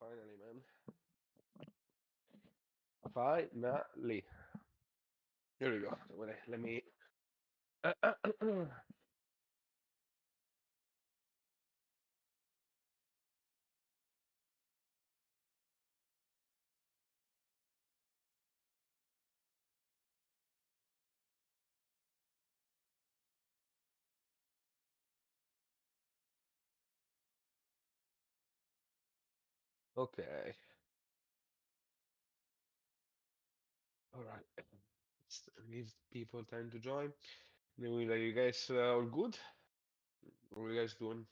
Finally, man. Finally. Here we go. Let me. Okay. All right. Let's give people time to join. Anyway, are you guys all good? What are you guys doing?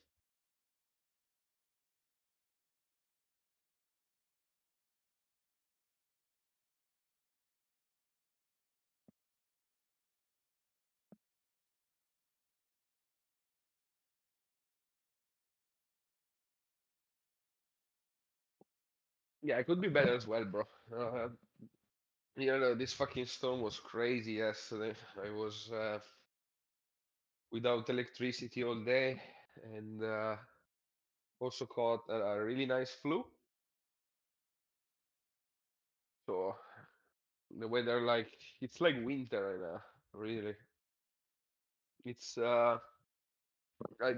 Yeah, I could be better as well, bro. This fucking storm was crazy yesterday. I was without electricity all day and also caught a really nice flu. So the weather, like, it's like winter right now, really. It's I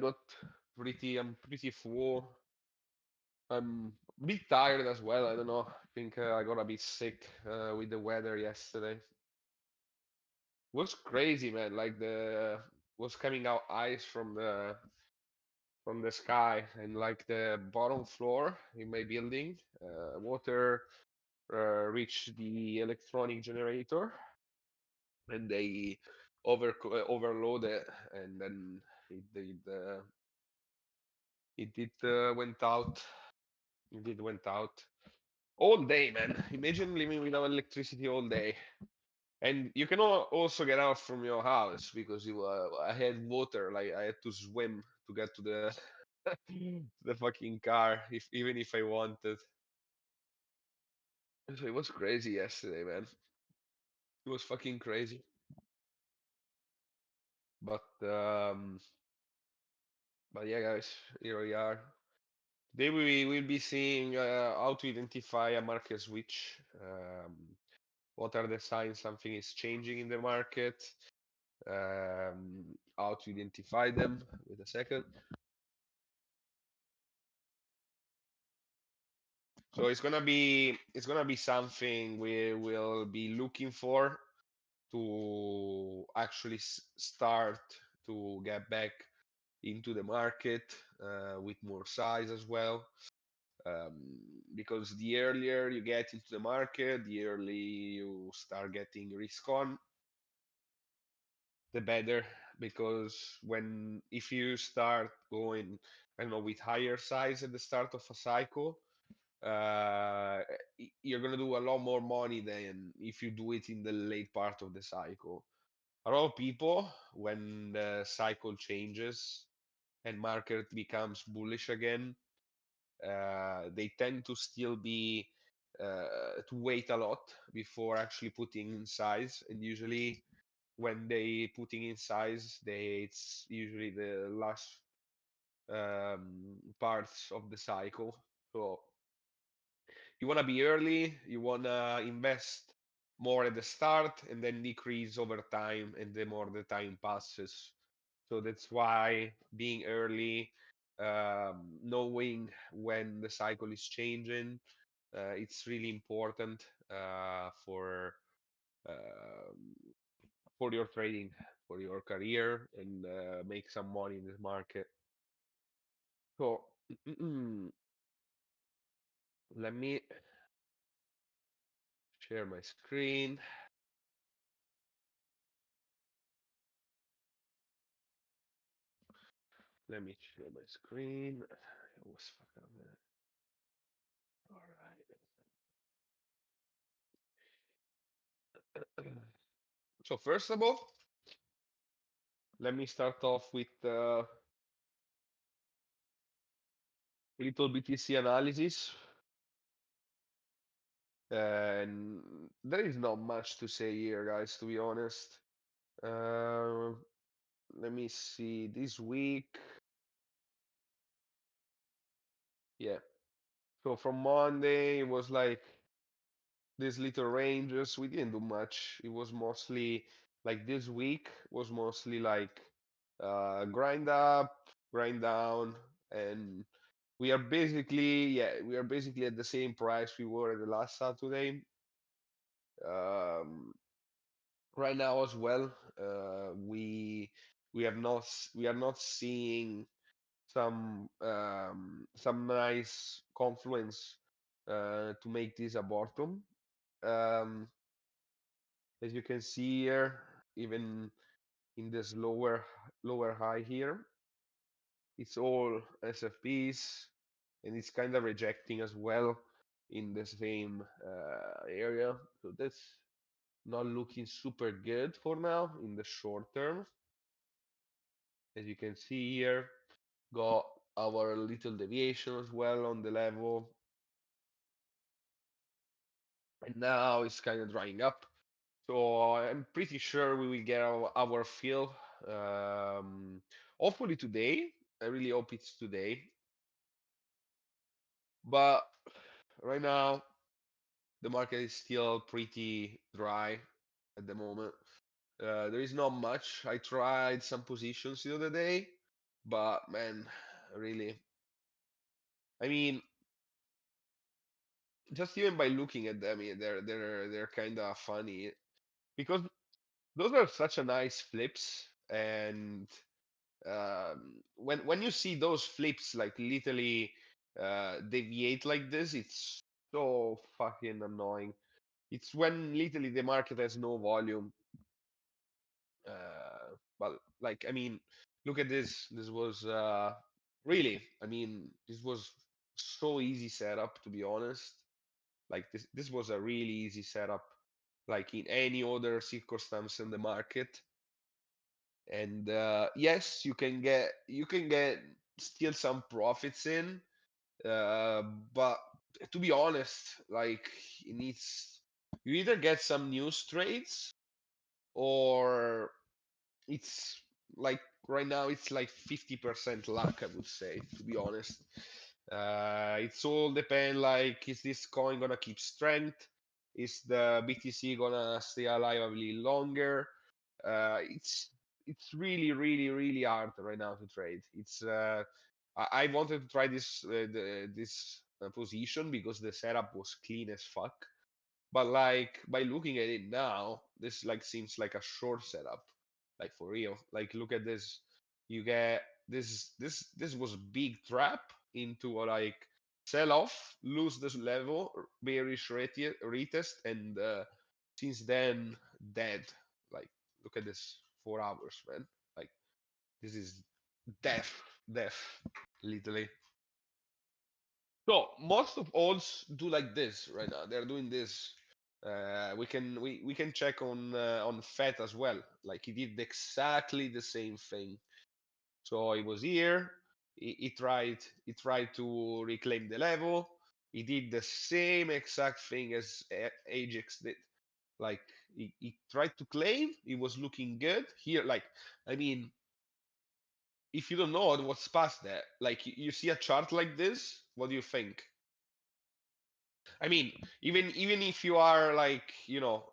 got I'm pretty full. I'm a bit tired as well. I don't know. I think I got a bit sick with the weather yesterday. Was crazy, man. Like the was coming out ice from the sky and like the bottom floor in my building, water reached the electronic generator and they overload it and then it did went out. It did went out. All day, man. Imagine living without electricity all day. And you cannot also get out from your house because I had water. Like I had to swim to get to the to the fucking car, if even if I wanted. So it was crazy yesterday, man. It was fucking crazy. But but yeah, guys, here we are. Today we will be seeing how to identify a market switch. What are the signs something is changing in the market? How to identify them. Wait a second. So it's gonna be something we will be looking for to actually start to get back into the market with more size as well. Because the earlier you get into the market, the early you start getting risk on, the better. Because when if you start going, I don't know, with higher size at the start of a cycle, uh, you're gonna do a lot more money than if you do it in the late part of the cycle. A lot of people, when the cycle changes and market becomes bullish again, they tend to still be to wait a lot before actually putting in size. And usually, when they putting in size, it's usually the last parts of the cycle. So you want to be early, you want to invest more at the start and then decrease over time and the more the time passes. So that's why being early, knowing when the cycle is changing, it's really important um for your trading, for your career, and make some money in this market. So let me share my screen. Let me share my screen. I was fucking up there. All right. So first of all, let me start off with little BTC analysis. And there is not much to say here, guys, to be honest. Uh, Let me see. This week, yeah. So from Monday, it was like these little ranges. We didn't do much. It was mostly like this week was mostly like grind up, grind down, and we are basically at the same price we were at the last Saturday. Um, right now as well, we have not we are not seeing some nice confluence to make this a bottom. Um, as you can see here, even in this lower high here, it's all SFPs, and it's kind of rejecting as well in the same area. So that's not looking super good for now in the short term. As you can see here, got our little deviation as well on the level, and now it's kind of drying up. So I'm pretty sure we will get our fill. Um, hopefully today. I really hope it's today. But right now, the market is still pretty dry at the moment. There is not much. I tried some positions the other day, but man, really, I mean, just even by looking at them, they're kind of funny because those are such a nice flips, and when you see those flips like literally deviate like this, it's so fucking annoying. It's when literally the market has no volume. But like, I mean, look at this. This was really, I mean, this was so easy setup to be honest. Like this was a really easy setup, like in any other circumstance in the market. And yes, you can get still some profits in, uh, but to be honest, like it needs you either get some news trades or it's like right now it's like 50% luck, I would say, to be honest. It's all depend like is this coin gonna keep strength? Is the BTC gonna stay alive a little longer? It's really really hard right now to trade. I wanted to try this position because the setup was clean as fuck. But like by looking at it now, this like seems like a short setup, like for real. Like look at this, you get this was a big trap into a like sell off, lose this level, bearish retest, and since then dead. Like look at this 4 hours, man. Like this is death, death, literally. So most of odds do like this right now. They're doing this. We can check on FET as well. Like he did exactly the same thing. So he was here. He tried to reclaim the level. He did the same exact thing as Ajax did. Like he tried to claim. He was looking good here. Like I mean, if you don't know what's past that, like you see a chart like this, what do you think? I mean, even if you are like, you don't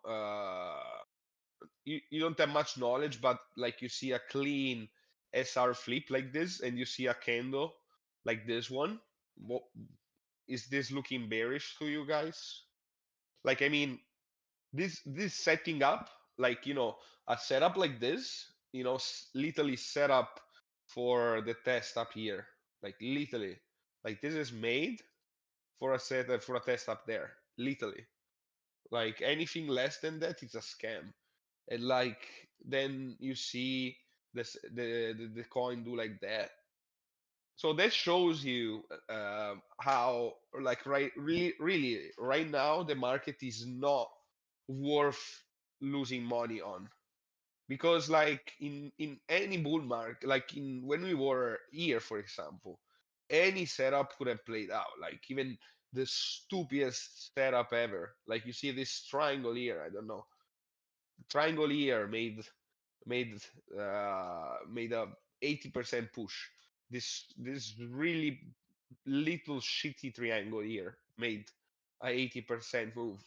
have much knowledge, but like you see a clean SR flip like this, and you see a candle like this one, what is this looking bearish to you guys? Like, I mean, this setting up, like a setup like this, literally set up for the test up here, like literally, like this is made for a test up there, literally. Like anything less than that, it's a scam. And like then you see the coin do like that. So that shows you how like really right now the market is not worth losing money on, because like in any bull market, like in when we were here for example, any setup could have played out, like even the stupidest setup ever. Like you see this triangle here, I don't know, triangle here made made a 80% push. This really little shitty triangle here made a 80% move.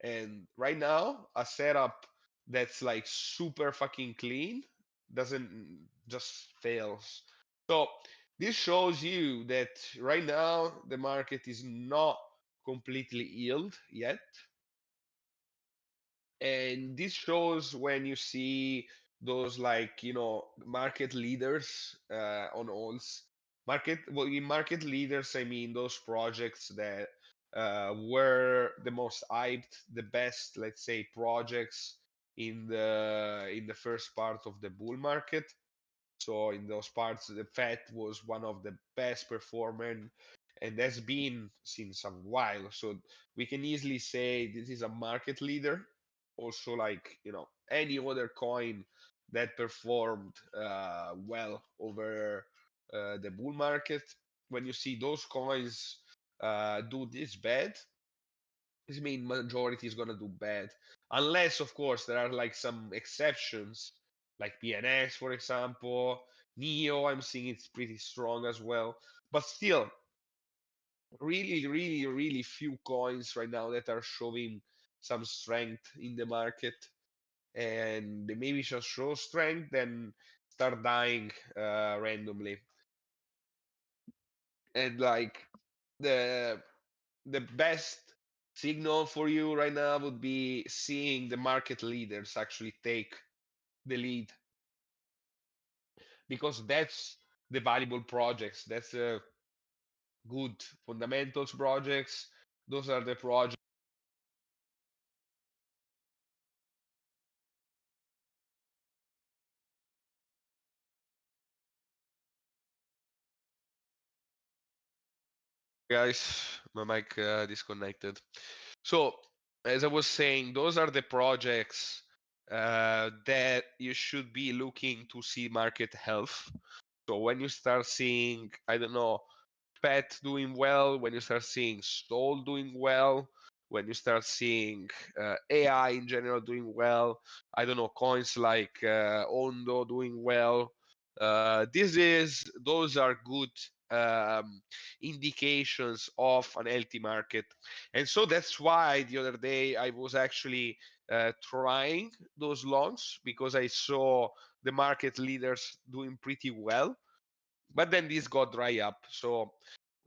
And right now, a setup that's like super fucking clean doesn't just fails. So this shows you that right now the market is not completely healed yet. And this shows when you see those, like, market leaders on alts. Well, in market leaders, I mean those projects that were the most hyped, the best, let's say, projects in the first part of the bull market. So in those parts, the Fed was one of the best performing, and that's been since a while. So we can easily say this is a market leader. Also, like, any other coin that performed well over the bull market. When you see those coins do this bad, this means majority is gonna do bad, unless of course there are like some exceptions, like PNX, for example. Neo, I'm seeing it's pretty strong as well, but still, really, really, really few coins right now that are showing some strength in the market, and they maybe just show strength, then start dying randomly. And like the the best signal for you right now would be seeing the market leaders actually take the lead, because that's the valuable projects. That's the good fundamentals projects. Those are the projects. Guys, my mic disconnected. So, as I was saying, those are the projects that you should be looking to see market health. So when you start seeing, I don't know, Pet doing well, when you start seeing Stall doing well, when you start seeing AI in general doing well, I don't know, coins like Ondo doing well. Those are good um, indications of an healthy market, and so that's why the other day I was actually trying those longs, because I saw the market leaders doing pretty well, but then this got dry up. So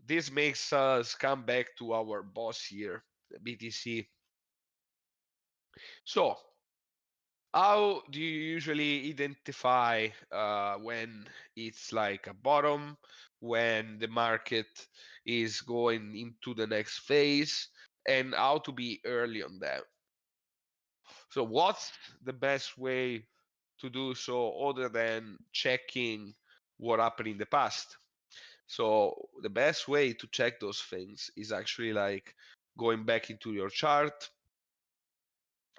this makes us come back to our boss here, the BTC. So how do you usually identify when it's like a bottom, when the market is going into the next phase, and how to be early on that? So what's the best way to do so other than checking what happened in the past? So the best way to check those things is actually like going back into your chart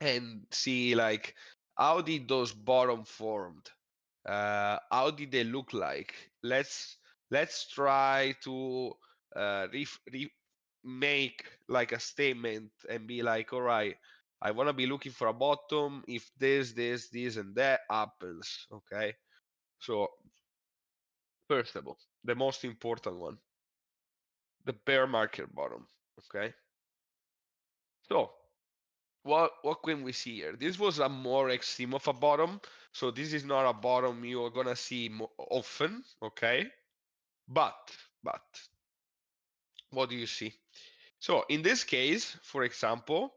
and see, like, how did those bottom formed? How did they look like? Let's try to make like a statement and be like, all right, I want to be looking for a bottom if this and that happens. Okay. So first of all, the most important one, the bear market bottom. Okay. So what can we see here? This was a more extreme of a bottom. So this is not a bottom you're gonna see often. Okay. But what do you see? So in this case, for example,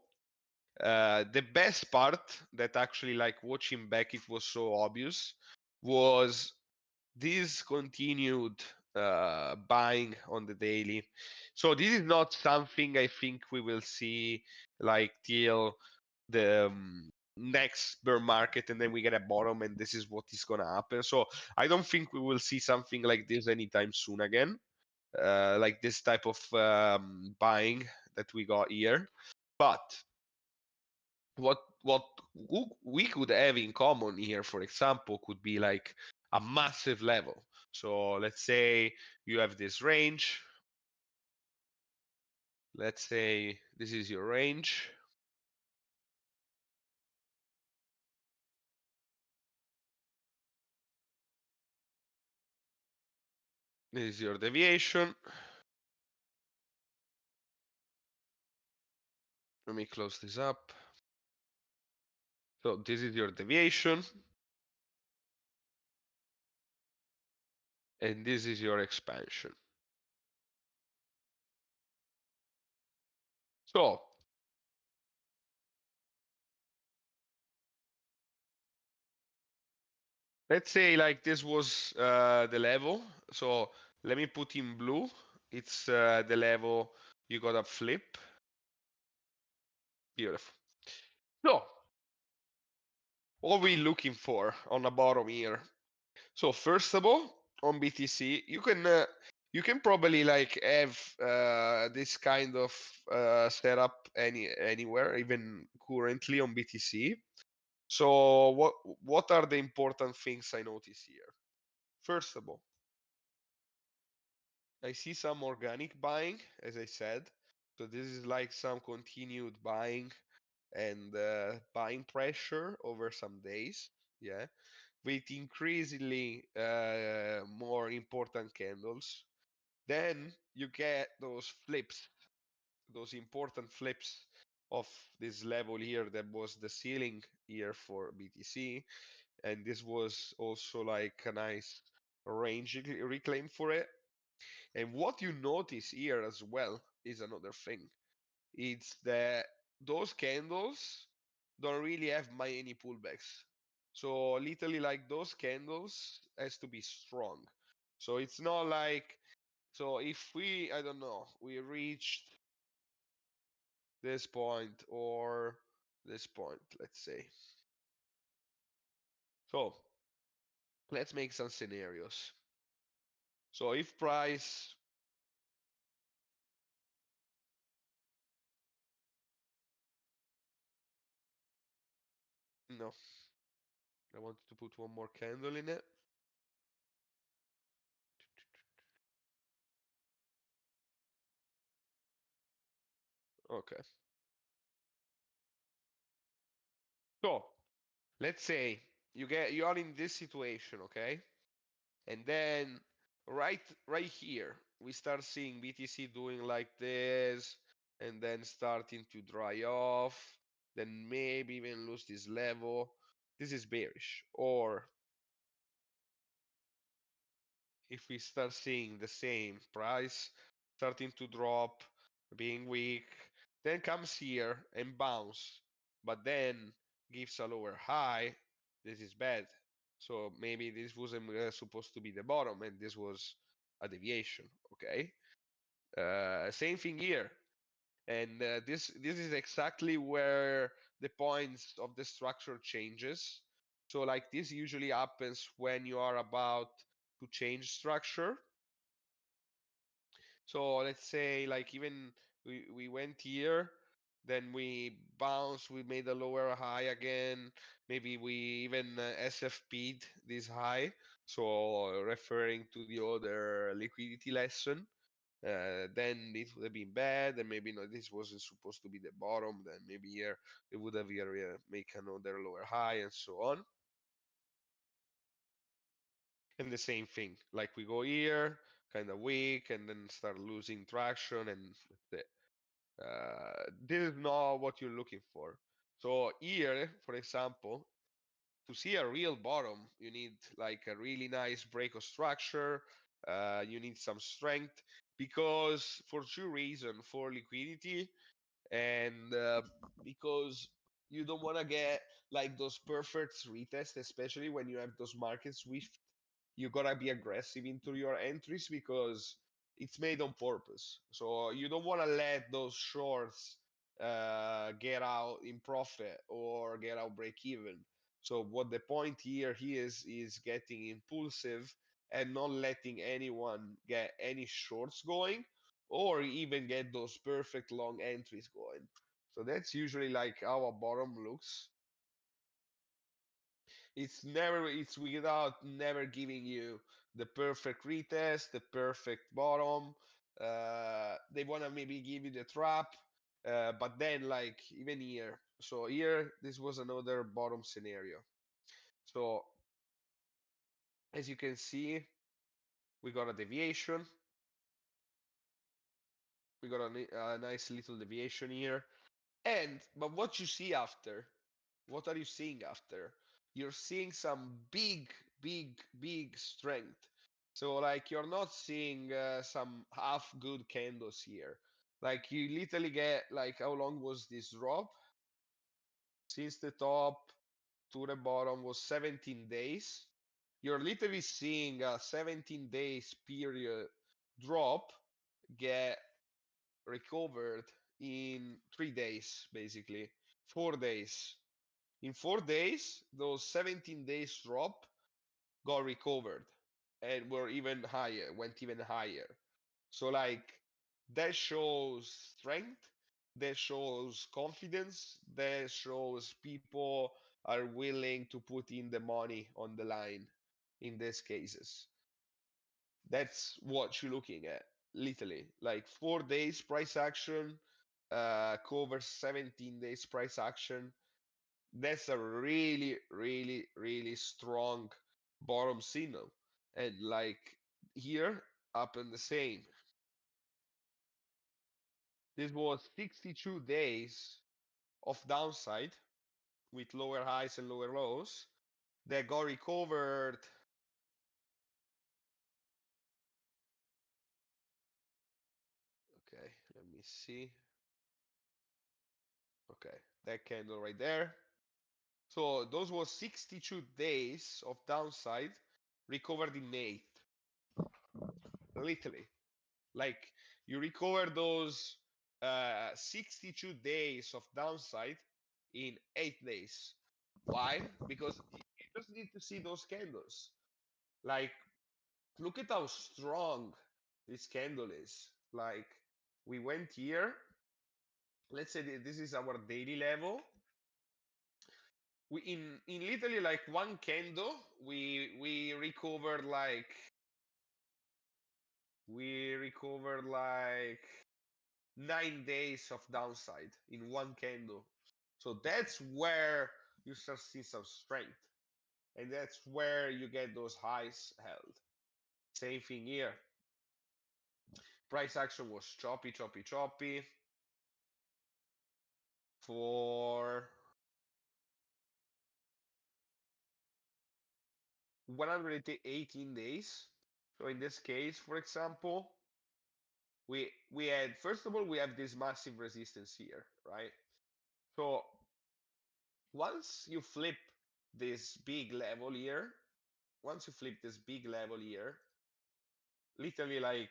the best part that actually, like, watching back, it was so obvious, was this continued buying on the daily. So this is not something I think we will see like till the next bear market, and then we get a bottom, and this is what is going to happen. So I don't think we will see something like this anytime soon again, like this type of buying that we got here. But what we could have in common here, for example, could be like a massive level. So let's say you have this range. Let's say this is your range. This is your deviation. Let me close this up. So this is your deviation, and this is your expansion. So let's say like this was the level. So let me put in blue. It's the level you got a flip. Beautiful. So what are we looking for on the bottom here? So first of all, on BTC, you can probably like have this kind of setup anywhere, even currently on BTC. So what are the important things I notice here? First of all, I see some organic buying, as I said. So this is like some continued buying and buying pressure over some days. Yeah, with increasingly more important candles. Then you get those flips, those important flips of this level here that was the ceiling here for BTC. And this was also like a nice range reclaim for it. And what you notice here as well is another thing. It's that those candles don't really have many pullbacks. So literally like those candles has to be strong. So it's not like, so if we, I don't know, we reached this point or this point, let's say. So let's make some scenarios. So if price, no, I wanted to put one more candle in it. Okay. So let's say you are in this situation, okay? And then right here, we start seeing BTC doing like this, and then starting to dry off, then maybe even lose this level. This is bearish. Or if we start seeing the same price starting to drop, being weak, then comes here and bounce, but then gives a lower high, this is bad. So maybe this wasn't supposed to be the bottom and this was a deviation, okay? Same thing here. And this is exactly where the points of the structure changes. So like this usually happens when you are about to change structure. So let's say like even we went here, then we bounced, we made a lower high again. Maybe we even SFP'd this high. So referring to the other liquidity lesson. Then it would have been bad, and maybe no, this wasn't supposed to be the bottom. Then maybe here it would have here make another lower high and so on. And the same thing, like we go here, kind of weak, and then start losing traction, and that's it. This is not what you're looking for. So here, for example, to see a real bottom, you need like a really nice break of structure. You need some strength because for two reasons: for liquidity and because you don't want to get like those perfect retests, especially when you have those market swift. You gotta be aggressive into your entries because it's made on purpose. So you don't want to let those shorts get out in profit or get out break even. So what the point here is getting impulsive and not letting anyone get any shorts going or even get those perfect long entries going. So that's usually like how a bottom looks. It's without never giving you the perfect retest, the perfect bottom. They want to maybe give you the trap, but then like even here. So here this was another bottom scenario. So as you can see, we got a deviation. We got a nice little deviation here. But what you see after, what are you seeing after? You're seeing some big strength. So like you're not seeing some half good candles here. Like you literally get like how long was this drop? Since the top to the bottom was 17 days. You're literally seeing a 17 days period drop get recovered in 3 days, basically 4 days. In 4 days, those 17 days drop got recovered and were even higher, went even higher. So like that shows strength, that shows confidence, that shows people are willing to put in the money on the line in these cases. That's what you're looking at, literally. Like 4 days price action, covers 17 days price action. That's a really strong bottom signal. And like here, up in the same. This was 62 days of downside with lower highs and lower lows that got recovered. Okay, let me see. Okay, that candle right there. So those was 62 days of downside recovered in 8. Literally. Like you recover those 62 days of downside in 8 days. Why? Because you just need to see those candles. Like, look at how strong this candle is. Like, we went here. Let's say this is our daily level. We in literally like one candle, we recovered like 9 days of downside in one candle. So that's where you start seeing some strength. And that's where you get those highs held. Same thing here. Price action was choppy for 118 days. So in this case, for example, we had, first of all, we have this massive resistance here, right? So once you flip this big level here, once you flip this big level here, literally like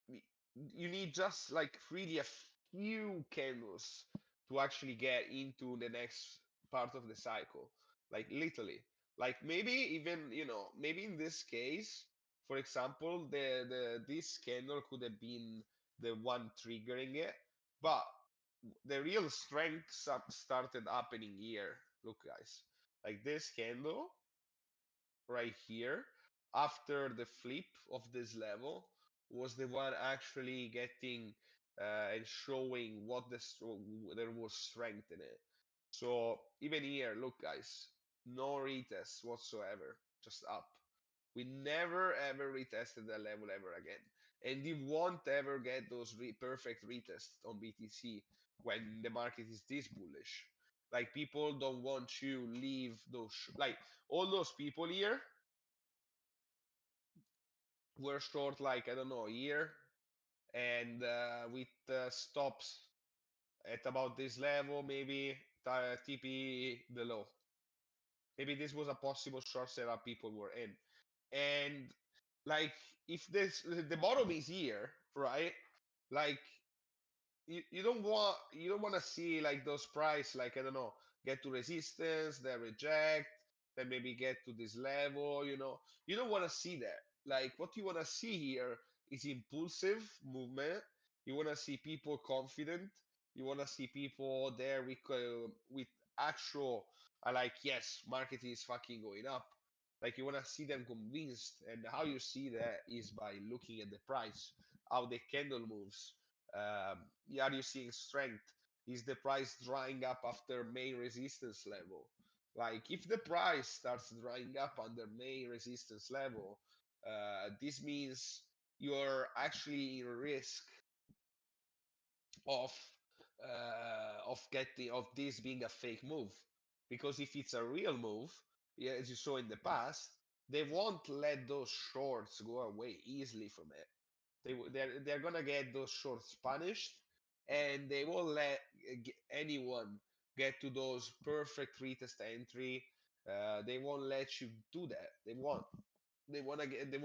you need just like really a few candles to actually get into the next part of the cycle. Like literally, like maybe even, maybe in this case, for example, the this candle could have been the one triggering it, but the real strength started happening here. Look, guys, like this candle right here, after the flip of this level, was the one actually getting and showing what there was strength in it. So even here, look, guys, no retest whatsoever, just up. We never ever retested that level ever again, and you won't ever get those perfect retests on BTC when the market is this bullish. Like people don't want you leave those like all those people here were short like, I don't know, a year, and with stops at about this level, maybe TP the low. Maybe this was a possible short setup people were in. And like if the bottom is here, right? Like you don't want to see like those price, like, I don't know, get to resistance, then reject, then maybe get to this level. You don't want to see that. Like what you want to see here is impulsive movement. You want to see people confident. You want to see people there with actual like, yes, market is fucking going up. Like you want to see them convinced. And how you see that is by looking at the price, how the candle moves. Are you seeing strength? Is the price drying up after main resistance level? Like if the price starts drying up under main resistance level, this means you're actually in risk of of this being a fake move, because if it's a real move, yeah, as you saw in the past, they won't let those shorts go away easily from it. They're gonna get those shorts punished, and they won't let anyone get to those perfect retest entry. They won't let you do that. They wanna get they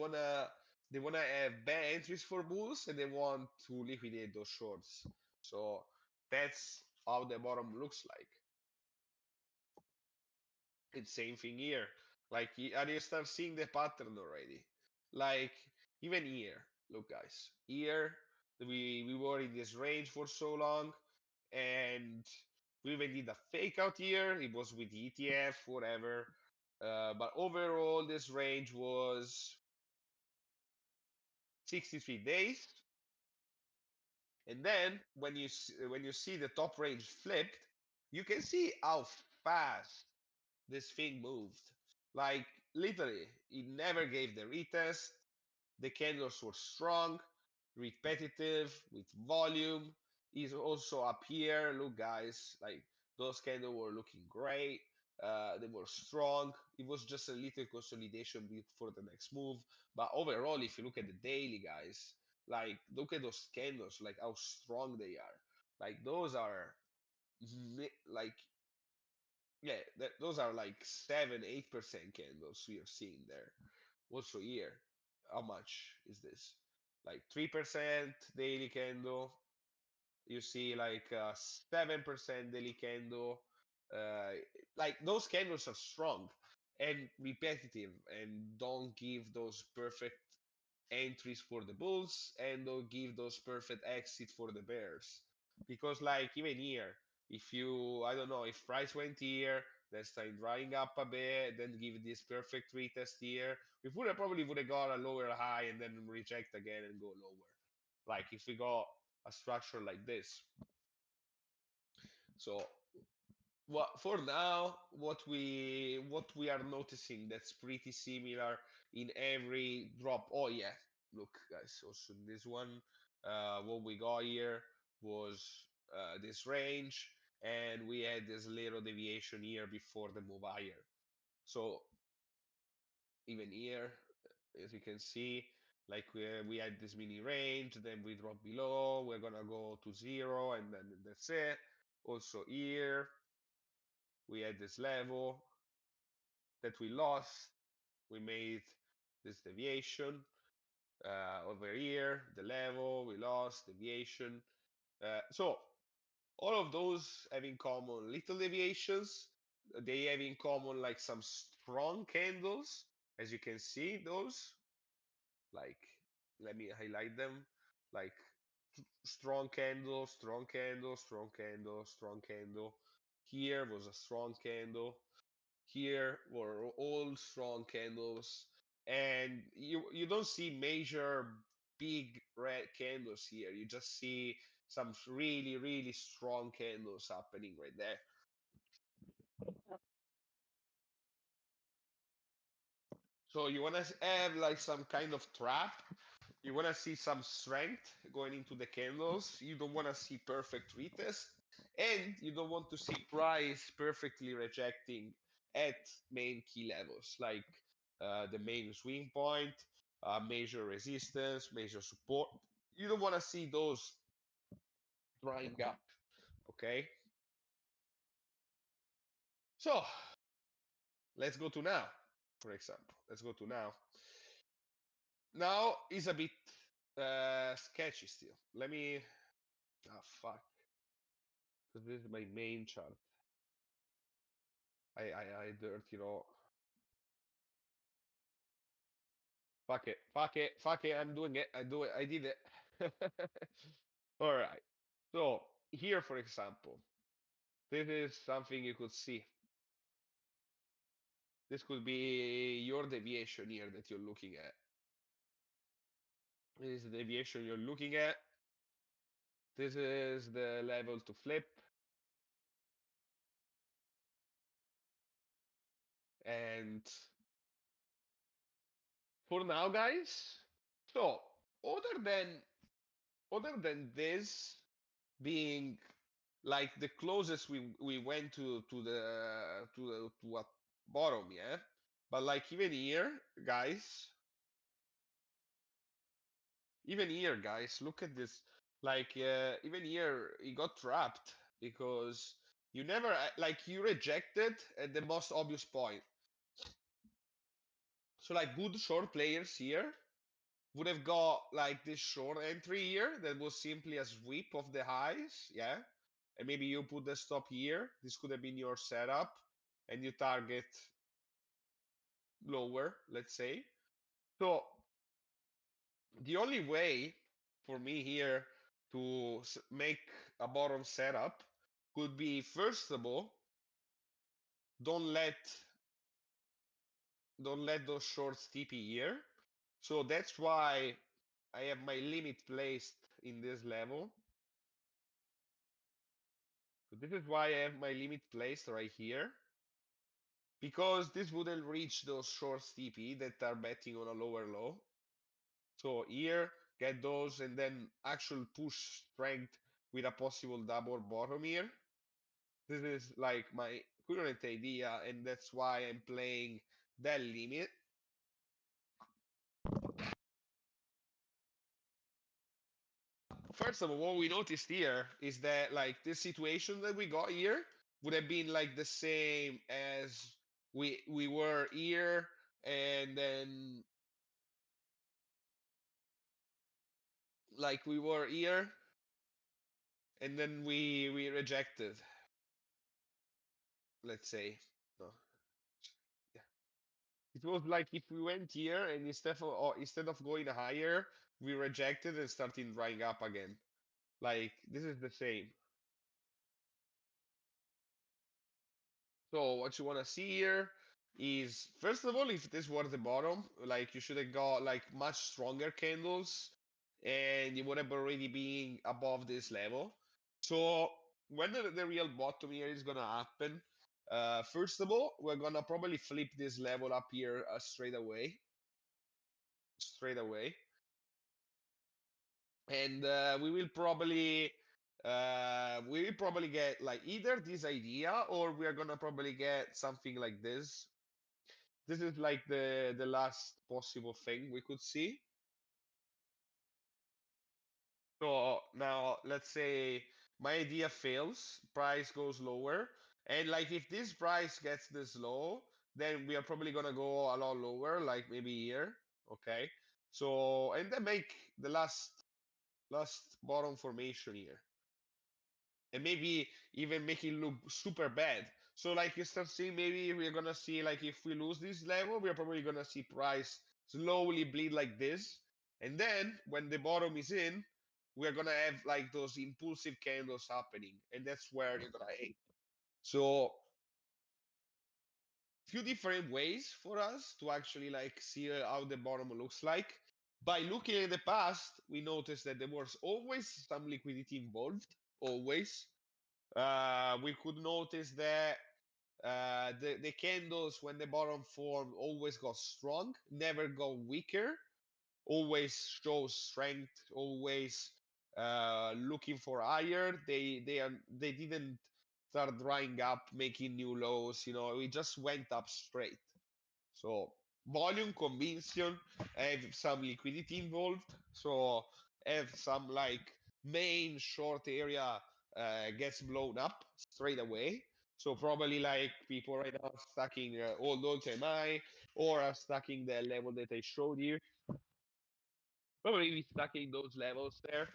wanna have bad entries for bulls, and they want to liquidate those shorts. So that's how the bottom looks like. It's same thing here. Like, are you start seeing the pattern already? Like, even here, look guys, here we were in this range for so long, and we even did a fake out here. It was with the ETF, whatever. But overall, this range was 63 days. And then when you see the top range flipped, you can see how fast this thing moved. Like, literally, it never gave the retest. The candles were strong, repetitive, with volume. Is also up here. Look, guys, like those candles were looking great. They were strong. It was just a little consolidation for the next move. But overall, if you look at the daily, guys, like look at those candles, like how strong they are. Like those are like yeah, those are like 7-8% candles we are seeing there. Also here, how much is this? Like 3% daily candle. You see like 7% daily candle. Uh, like those candles are strong and repetitive and don't give those perfect entries for the bulls and don't give those perfect exit for the bears. Because like even here, if you I don't know if price went here, then start drying up a bit, then give this perfect retest here, we would have got a lower high and then reject again and go lower. Like if we got a structure like this. So what for now, what we are noticing that's pretty similar in every drop. Oh yeah, look guys, also in this one, what we got here was this range, and we had this little deviation here before the move higher. So even here, as you can see, like we had this mini range, then we drop below, we're gonna go to zero, and then that's it. Also here, we had this level that we lost. We made this deviation over here, the level, we lost, deviation. So all of those have in common little deviations. They have in common like some strong candles, as you can see those. Like, let me highlight them. Like strong candle, strong candle, strong candle, strong candle. Here was a strong candle. Here were all strong candles, and you don't see major big red candles here. You just see some really strong candles happening right there. So you want to have like some kind of trap. You want to see some strength going into the candles. You don't want to see perfect retest, and you don't want to see price perfectly rejecting at main key levels like the main swing point, major resistance, major support. You don't want to see those drying up. Okay, so let's go to now. For example, let's go to now. Now is a bit sketchy still. Let me. Ah, fuck. Because this is my main chart. I dirty raw. Fuck it. I'm doing it. I do it. I did it. All right. So here, for example, this is something you could see. This could be your deviation here that you're looking at. This is the deviation you're looking at. This is the level to flip. And for now, guys, so other than other than this being like the closest we went to a bottom, yeah. But like even here, guys, look at this. Like even here, he got trapped because you never like you rejected at the most obvious point. So like good short players here would have got like this short entry here that was simply a sweep of the highs, yeah. And maybe you put the stop here. This could have been your setup, and you target lower, let's say. So the only way for me here to make a bottom setup could be, first of all, don't let those shorts TP here. So that's why I have my limit placed in this level. So this is why I have my limit placed right here, because this wouldn't reach those shorts TP that are betting on a lower low. So here, get those, and then actual push strength with a possible double bottom here. This is like my current idea, and that's why I'm playing that limit. First of all, what we noticed here is that like this situation that we got here would have been like the same as we were here, and then like we were here, and then we rejected. Let's say no. Yeah. It was like if we went here and instead of going higher, we rejected and started drying up again. Like this is the same. So what you want to see here is, first of all, if this were the bottom, like you should have got like much stronger candles, and you would have already been above this level. So when the real bottom here is gonna happen, first of all, we're gonna probably flip this level up here straight away, and we will probably get like either this idea, or we are gonna probably get something like this. This is like the last possible thing we could see. So now let's say my idea fails, price goes lower, and like if this price gets this low, then we are probably gonna go a lot lower, like maybe here. Okay. So and then make the last bottom formation here, and maybe even make it look super bad. So like you start seeing, maybe we're gonna see like if we lose this level, we're probably gonna see price slowly bleed like this. And then when the bottom is in, we're gonna have like those impulsive candles happening, and that's where you're gonna hate. So few different ways for us to actually like see how the bottom looks like. By looking at the past, we noticed that there was always some liquidity involved, always. We could notice that the candles when the bottom formed always got strong, never got weaker, always shows strength, always looking for higher. They didn't start drying up, making new lows. You know, it just went up straight. So volume conviction, have some liquidity involved. So have some like main short area gets blown up straight away. So probably like people right now stacking all time high, or are stacking the level that I showed you. Probably stacking those levels there.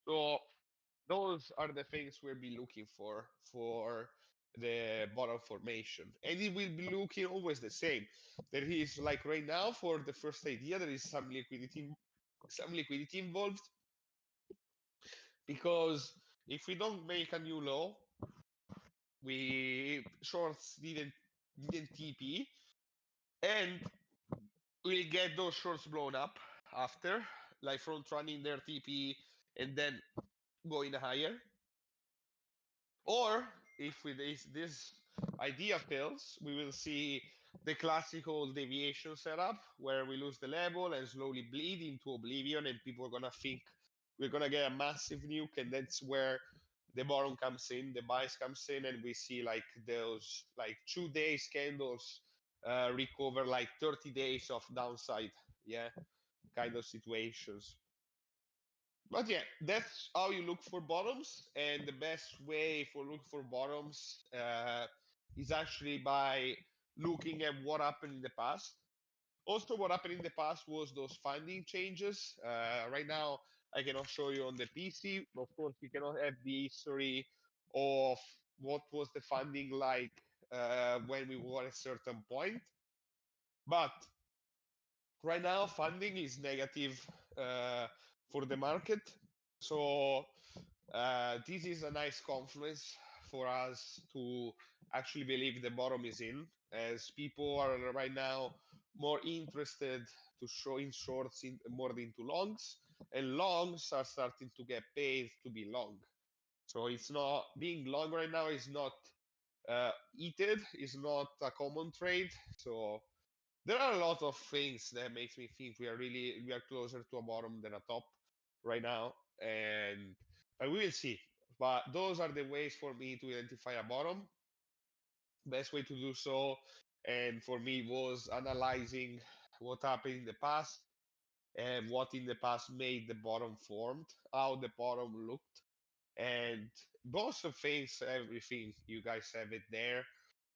So those are the things we'll be looking for the bottom formation, and it will be looking always the same. There is like right now for the first idea, there is some liquidity involved, because if we don't make a new low, we shorts didn't TP, and we'll get those shorts blown up after, like front running their TP and then going higher. Or if this idea fails, we will see the classical deviation setup where we lose the level and slowly bleed into oblivion, and people are gonna think we're gonna get a massive nuke, and that's where the bottom comes in, the buys comes in, and we see like those like 2 days candles recover like 30 days of downside. Yeah, kind of situations. But yeah, that's how you look for bottoms, and the best way for look for bottoms is actually by looking at what happened in the past. Also, what happened in the past was those funding changes. Right now, I cannot show you on the PC. Of course, we cannot have the history of what was the funding like when we were at a certain point. But right now, funding is negative uh, for the market. So this is a nice confluence for us to actually believe the bottom is in, as people are right now more interested to show in shorts more into longs, and longs are starting to get paid to be long. So it's not being long right now is not heated, is not a common trade. So there are a lot of things that makes me think we are closer to a bottom than a top right now, and but we will see. But those are the ways for me to identify a bottom. Best way to do so, and for me was analyzing what happened in the past and what in the past made the bottom formed, how the bottom looked, and most of things, everything you guys have it there,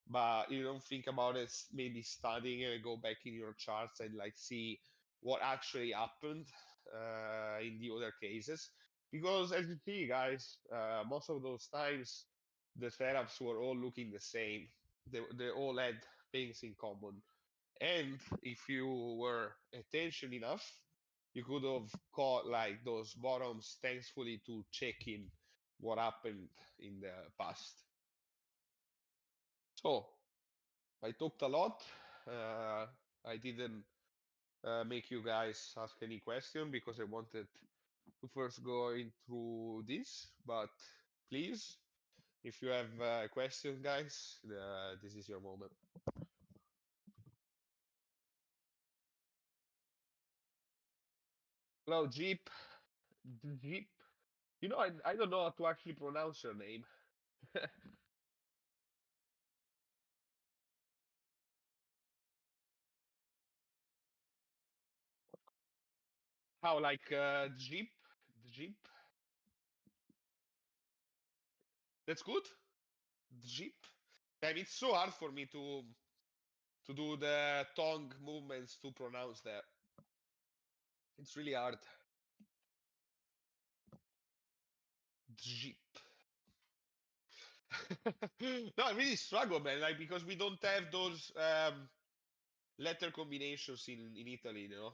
but you don't think about it maybe studying and go back in your charts and like see what actually happened in the other cases, because as you see guys, most of those times the setups were all looking the same. They all had things in common, and if you were attention enough, you could have caught like those bottoms thankfully to check in what happened in the past. So I talked a lot. Uh, I didn't make you guys ask any question because I wanted to first go into this. But please, if you have a question, guys, this is your moment. Hello, Jeep. Jeep. You know, I don't know how to actually pronounce your name. How, like Jeep? Jeep? That's good? Jeep? Damn, it's so hard for me to do the tongue movements to pronounce that. It's really hard. Jeep. No, I really struggle, man. Like because we don't have those letter combinations in Italy, you know.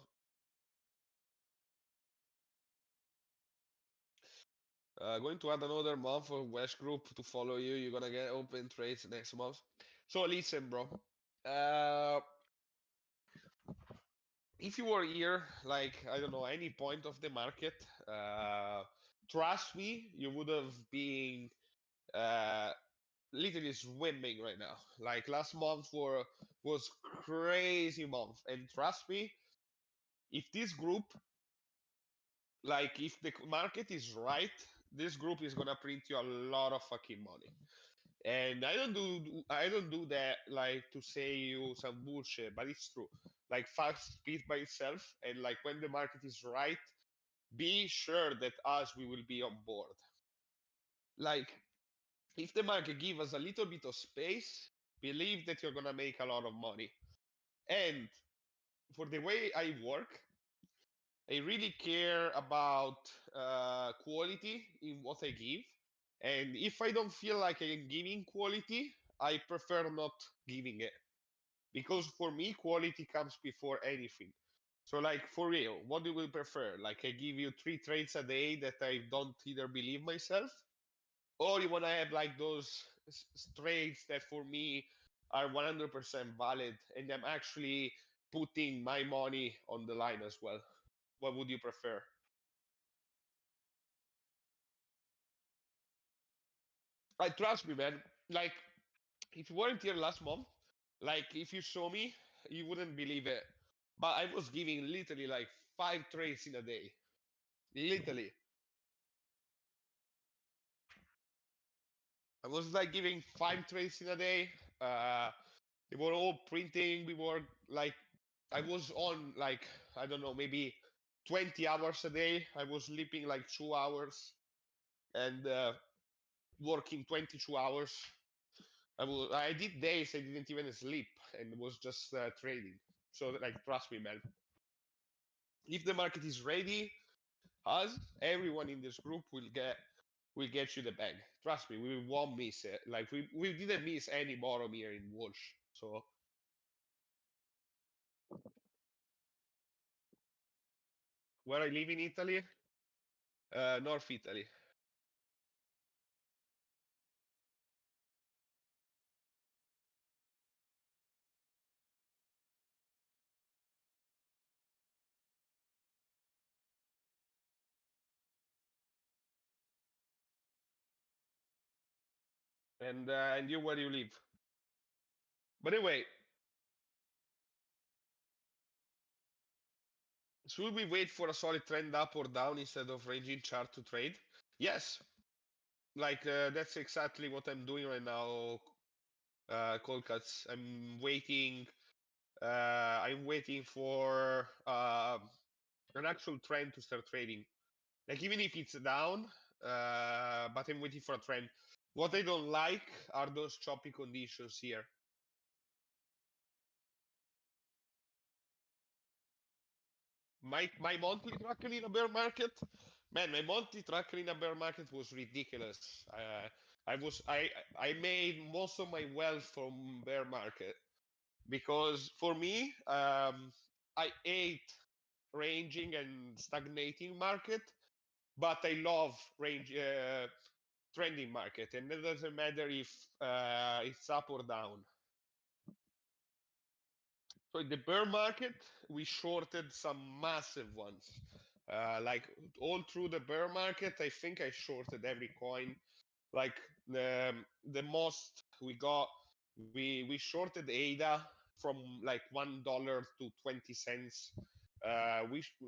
Going to add another month of West Group to follow you. You're gonna get open trades next month. So listen, bro. Uh, if you were here, like I don't know, any point of the market, trust me, you would have been uh, literally swimming right now. Like last month was crazy month, and trust me, if this group, like if the market is right, this group is gonna print you a lot of fucking money. And I don't do that like to say you some bullshit, but it's true. Like fast speed by itself, and like when the market is right, be sure that us we will be on board. Like if the market give us a little bit of space, believe that you're gonna make a lot of money. And for the way I work, I really care about quality in what I give. And if I don't feel like I'm giving quality, I prefer not giving it. Because for me, quality comes before anything. So, like, for real, what do we prefer? Like, I give you 3 trades a day that I don't either believe myself, or you want to have like those trades that for me are 100% valid and I'm actually putting my money on the line as well. What would you prefer? Like, trust me, man. Like, if you weren't here last month, like, if you saw me, you wouldn't believe it. But I was giving literally like 5 trades in a day. Literally. I was like giving 5 trades in a day. They were all printing. We were like, I was on like, I don't know, maybe 20 hours a day. I was sleeping like 2 hours and working 22 hours. I did days I didn't even sleep and was just trading. So like, trust me, man. If the market is ready, us, everyone in this group will get you the bag. Trust me, we won't miss it. Like we didn't miss any bottom here in Walsh. So where I live in Italy, North Italy. And you, where you live? But anyway, should we wait for a solid trend up or down instead of ranging chart to trade? Yes, like that's exactly what I'm doing right now. Cold cuts. I'm waiting for an actual trend to start trading. Like even if it's down, but I'm waiting for a trend. What I don't like are those choppy conditions here. My monthly tracker in a bear market, man, my monthly tracker in a bear market was ridiculous. I made most of my wealth from bear market because for me, I hate ranging and stagnating market, but I love trending market, and it doesn't matter if it's up or down. So in the bear market, we shorted some massive ones. Like all through the bear market, I think I shorted every coin. Like the most we got, we shorted ADA from like $1 to 20 cents.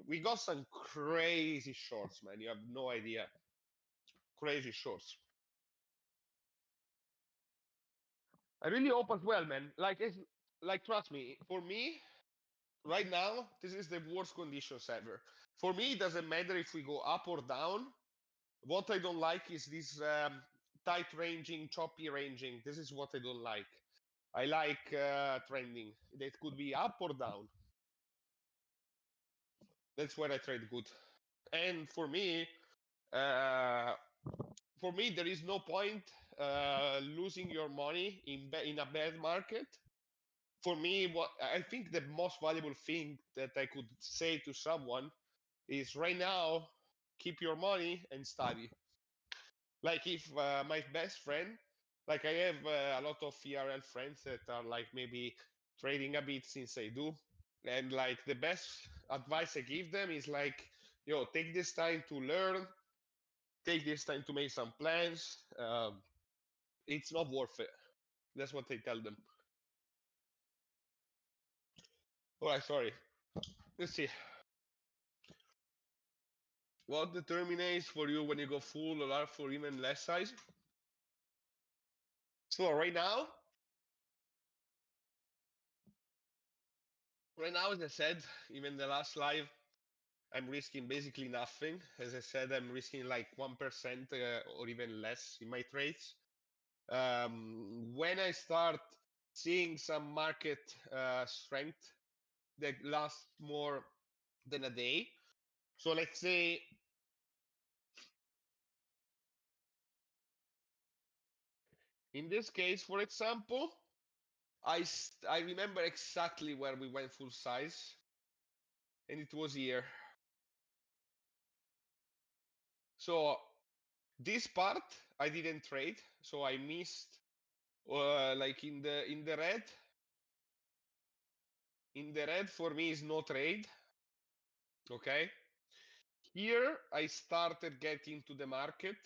We got some crazy shorts, man. You have no idea. Crazy shorts. I really hope as well, man. Like it's like trust me, for me, right now, this is the worst conditions ever. For me, it doesn't matter if we go up or down. What I don't like is this tight ranging, choppy ranging. This is what I don't like. I like trending. That could be up or down. That's where I trade good. And uh, for me, there is no point losing your money in a bad market. For me, what I think the most valuable thing that I could say to someone is right now, keep your money and study. Like if my best friend, like I have a lot of ERL friends that are like maybe trading a bit since I do, and like the best advice I give them is like, yo, take this time to learn, take this time to make some plans. It's not worth it. That's what I tell them. All right, sorry. Let's see. What determines for you when you go full or large for even less size? So right now, as I said, even the last live, I'm risking basically nothing. As I said, I'm risking like 1% or even less in my trades. When I start seeing some market strength that lasts more than a day, so let's say in this case, for example, I remember exactly where we went full size, and it was here. So this part I didn't trade, so I missed. Like in the red, for me is no trade. Okay, here I started getting to the market,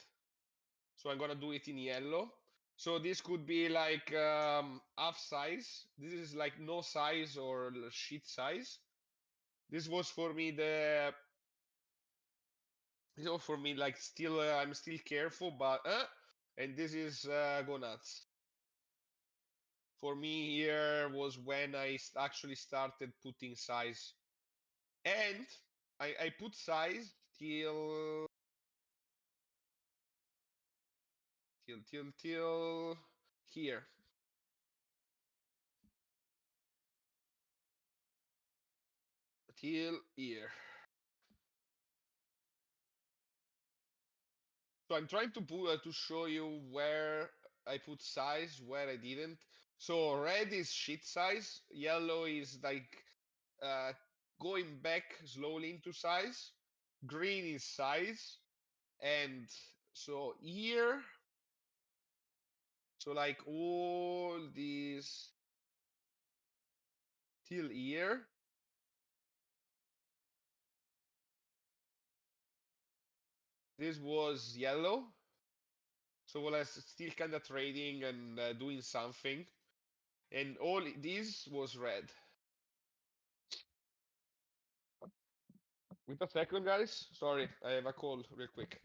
so I'm gonna do it in yellow. So this could be like half size. This is like no size or shit size. This was for me the. This was for me like still I'm still careful, but and this is go nuts. For me, here was when I actually started putting size, and I put size till here. Till here. So I'm trying to show you where I put size, where I didn't. So red is shit size, yellow is like uh, going back slowly into size, green is size, and so here, so like all these till here, this was yellow. So I was still kind of trading and doing something, and all this was red. Wait a second, guys. Sorry, I have a call real quick.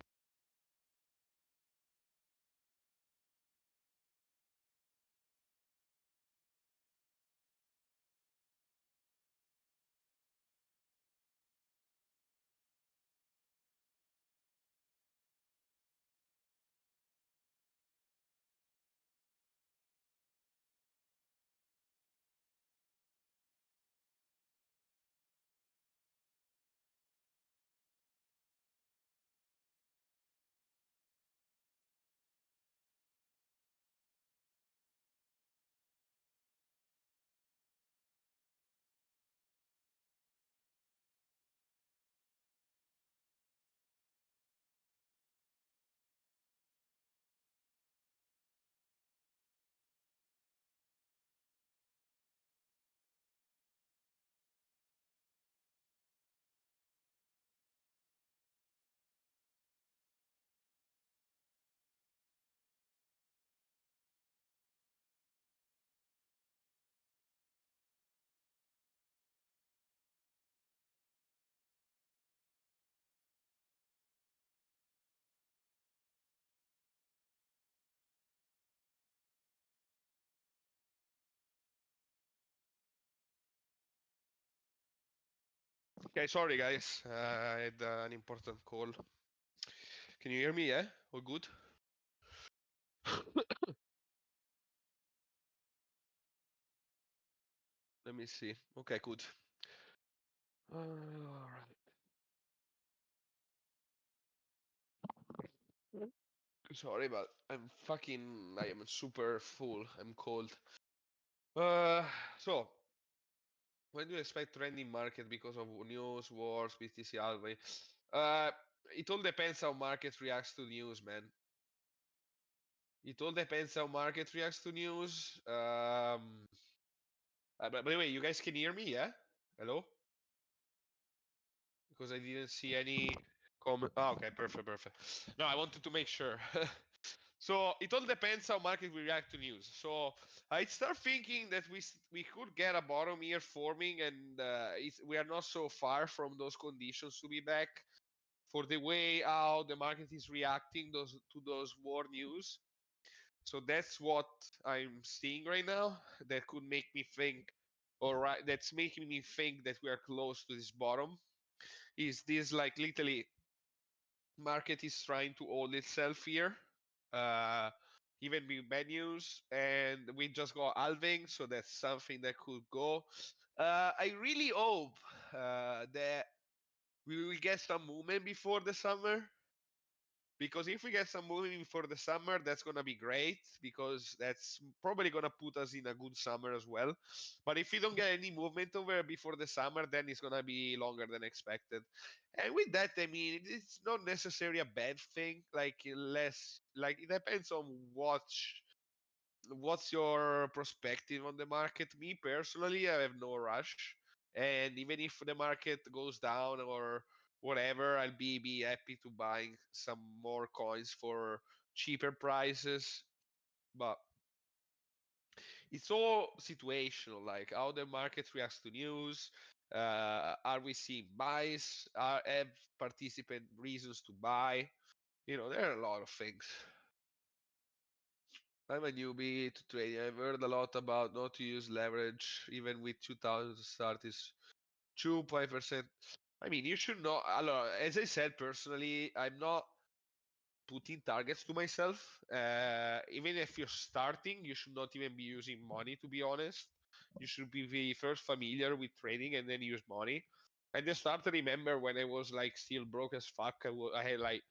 Okay, sorry guys, I had an important call. Can you hear me? Yeah, all good. Let me see. Okay, good. All right. Sorry, but I am super full. I'm cold. Uh, so when do you expect trending market because of news, wars, BTC always? Uh, it all depends how market reacts to news, man. It all depends how market reacts to news. But by the way, you guys can hear me, yeah? Hello? Because I didn't see any comment. Oh, okay, perfect, perfect. No, I wanted to make sure. So it all depends how market will react to news. So I start thinking that we could get a bottom here forming, and we are not so far from those conditions to be back for the way how the market is reacting to those war news. So that's what I'm seeing right now. That could make me think, all right, that's making me think that we are close to this bottom. Is this like literally market is trying to hold itself here? Uh, Even with bad news, and we just got halving, so that's something that could go. I really hope that we will get some movement before the summer, because if we get some movement before the summer, that's gonna be great, because that's probably gonna put us in a good summer as well. But if we don't get any movement over before the summer, then it's gonna be longer than expected. And with that, I mean, it's not necessarily a bad thing. Like less, like it depends on what's your perspective on the market. Me personally, I have no rush, and even if the market goes down or whatever, I'll be happy to buying some more coins for cheaper prices. But it's all situational, like how the market reacts to news. Are we seeing buys? Have participant reasons to buy? There are a lot of things. I'm a newbie to trading. I've heard a lot about not to use leverage, even with 2,000 to start is 2.5%. I mean, you should know. As I said personally, I'm not putting targets to myself. Even if you're starting, you should not even be using money, to be honest. You should be first familiar with trading and then use money. I just start to remember when I was like still broke as fuck. I had like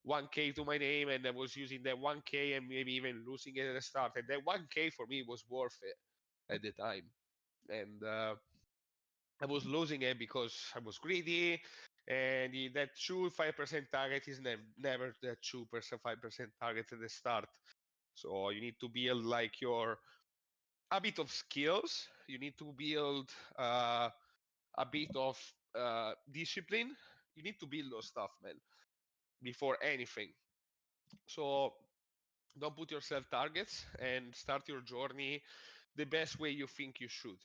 1K to my name and I was using that 1K and maybe even losing it at the start. And that 1K for me was worth it at the time. And I was losing it because I was greedy. And that 2-5% target is never the 2% 5% target at the start. So you need to build like your a bit of skills. You need to build a bit of discipline. You need to build those stuff, man, before anything. So don't put yourself targets and start your journey the best way you think you should.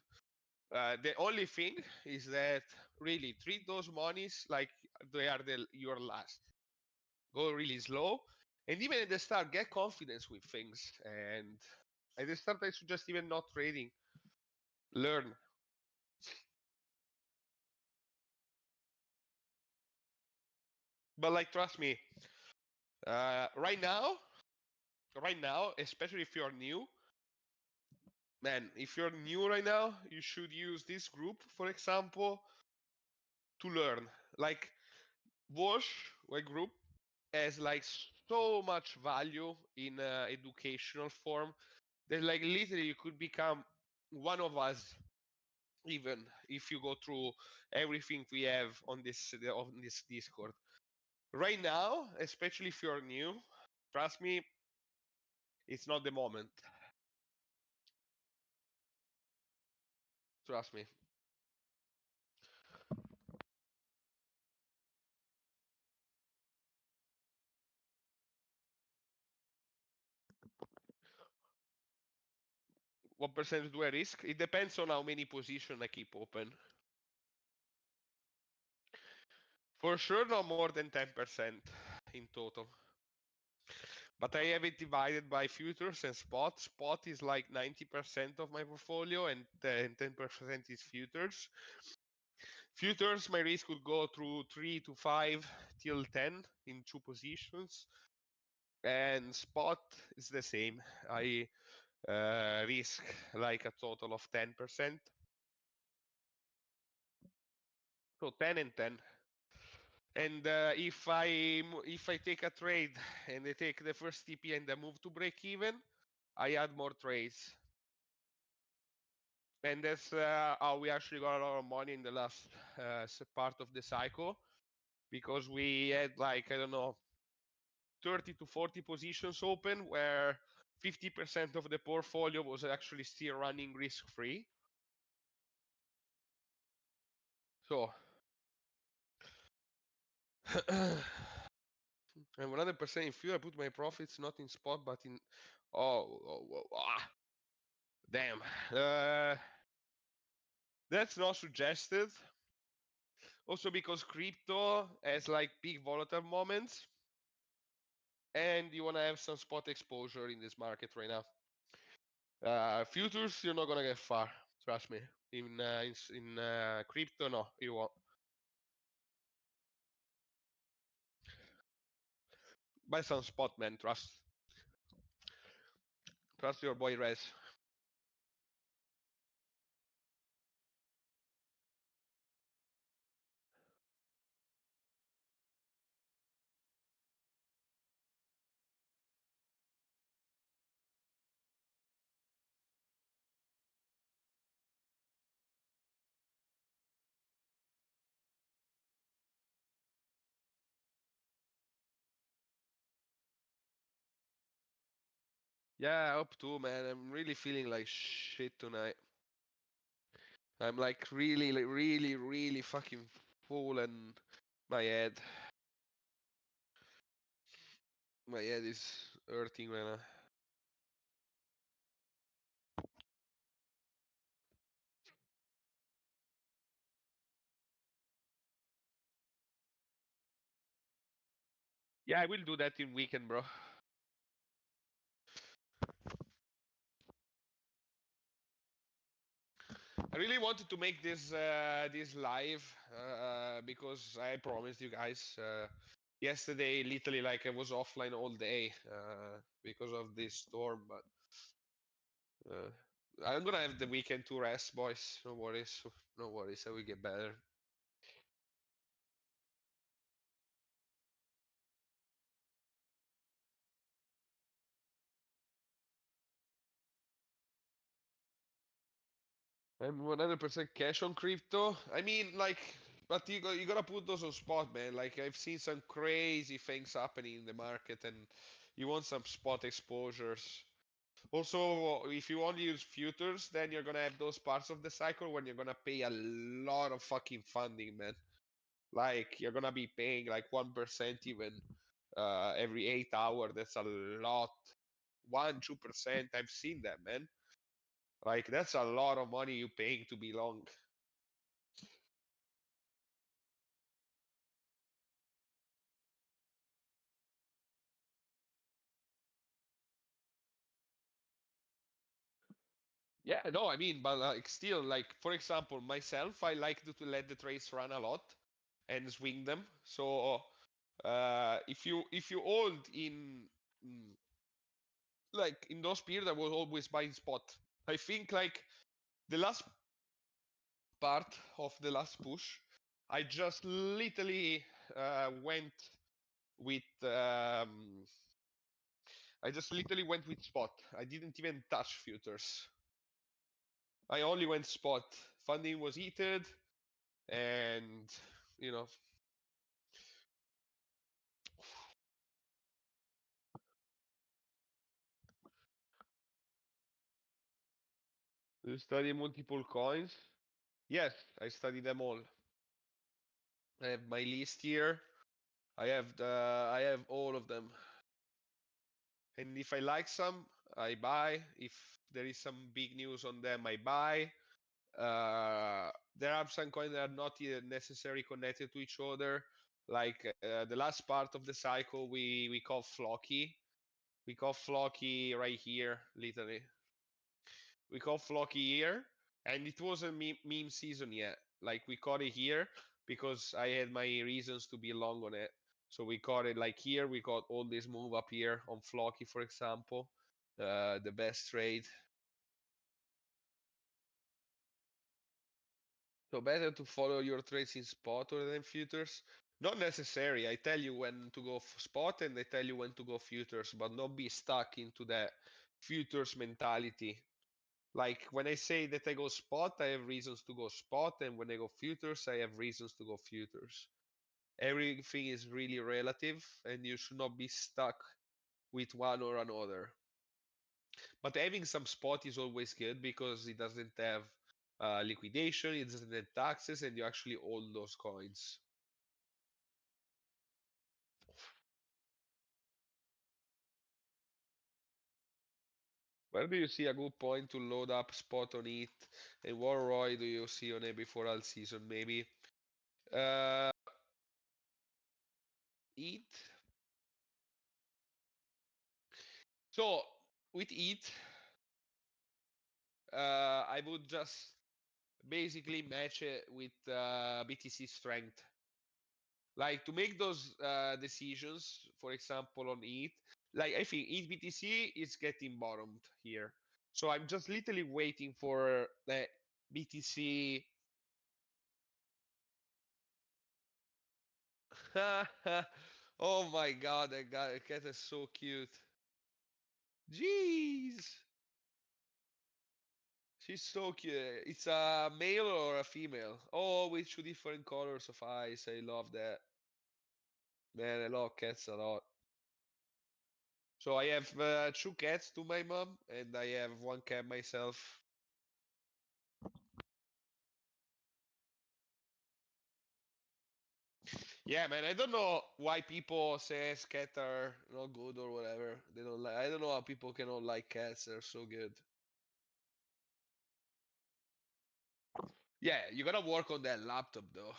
The only thing is that really treat those monies like they are your last. Go really slow, and even at the start, get confidence with things. And at the start, I suggest even not trading. Learn, but like trust me. Right now, especially if you're new, man, if you're new right now, you should use this group, for example, to learn. Like Wash, like group, has like so much value in educational form that like literally you could become one of us even if you go through everything we have on this Discord. Right now, especially if you're new, trust me, it's not the moment. Trust me. What percentage do I risk? It depends on how many positions I keep open. For sure, no more than 10% in total. But I have it divided by futures and spot. Spot is like 90% of my portfolio, and 10% is futures. Futures, my risk would go through 3 to 5 till 10 in two positions. And spot is the same. I risk like a total of 10%. So 10 and 10. And if I take a trade and I take the first TP and I move to break even, I add more trades. And that's how we actually got a lot of money in the last part of the cycle, because we had like, I don't know, 30 to 40 positions open where 50% of the portfolio was actually still running risk free. So I'm 100% in few. I put my profits not in spot but in damn. That's not suggested. Also because crypto has like big volatile moments, and you want to have some spot exposure in this market right now. Futures, you're not gonna get far. Trust me. In crypto, no, you won't. Buy some spot, man. Trust your boy Rez. Yeah, I hope too, man. I'm really feeling like shit tonight. I'm like really fucking full, and my head, my head is hurting right now. Yeah, I will do that in weekend, bro. I really wanted to make this live because I promised you guys yesterday, literally, like I was offline all day because of this storm. But uh, I'm gonna have the weekend to rest, boys. No worries, no worries. I will get better. I'm 100% cash on crypto. I mean, like, but you gotta put those on spot, man. Like, I've seen some crazy things happening in the market, and you want some spot exposures. Also, if you only use futures, then you're gonna have those parts of the cycle when you're gonna pay a lot of fucking funding, man. Like, you're gonna be paying like 1% even every 8 hours. That's a lot. 1, 2%. I've seen that, man. Like, that's a lot of money you paying to be long. Yeah, no, I mean, but like still, like for example, myself, I like to let the trades run a lot and swing them. So if you hold in mm, like in those periods, I was always buying spot. I think like the last part of the last push, I just literally went with I just literally went with spot. I didn't even touch futures. I only went spot. Funding was heated, and you know, you study multiple coins. Yes, I study them all. I have my list here. I have all of them. And if I like some, I buy. If there is some big news on them, I buy. There are some coins that are not necessarily connected to each other. Like the last part of the cycle, we call Flocky. We call Flocky right here, literally. We call Flocky here, and it wasn't meme season yet. Like we caught it here because I had my reasons to be long on it. So we caught it like here. We got all this move up here on Flocky, for example, the best trade. So better to follow your trades in spot or than futures. Not necessary. I tell you when to go spot and I tell you when to go futures, but not be stuck into that futures mentality. Like when I say that I go spot, I have reasons to go spot, and when I go futures, I have reasons to go futures. Everything is really relative, and you should not be stuck with one or another. But having some spot is always good because it doesn't have liquidation, it doesn't have taxes, and you actually own those coins. Where do you see a good point to load up spot on it? And what ROI do you see on it before all season? Maybe uh, it. So with it, I would just basically match it with BTC strength. Like to make those decisions, for example, on ETH, like I think ETH BTC is getting bottomed here. So I'm just literally waiting for the BTC. Oh my god, that cat is so cute. Jeez. She's so cute. It's a male or a female? Oh, with two different colors of eyes. I love that. Man, I love cats a lot. So I have two cats to my mom, and I have one cat myself. Yeah, man, I don't know why people say cats are not good or whatever. They don't like. I don't know how people cannot like cats. They're so good. Yeah, you gotta work on that laptop though.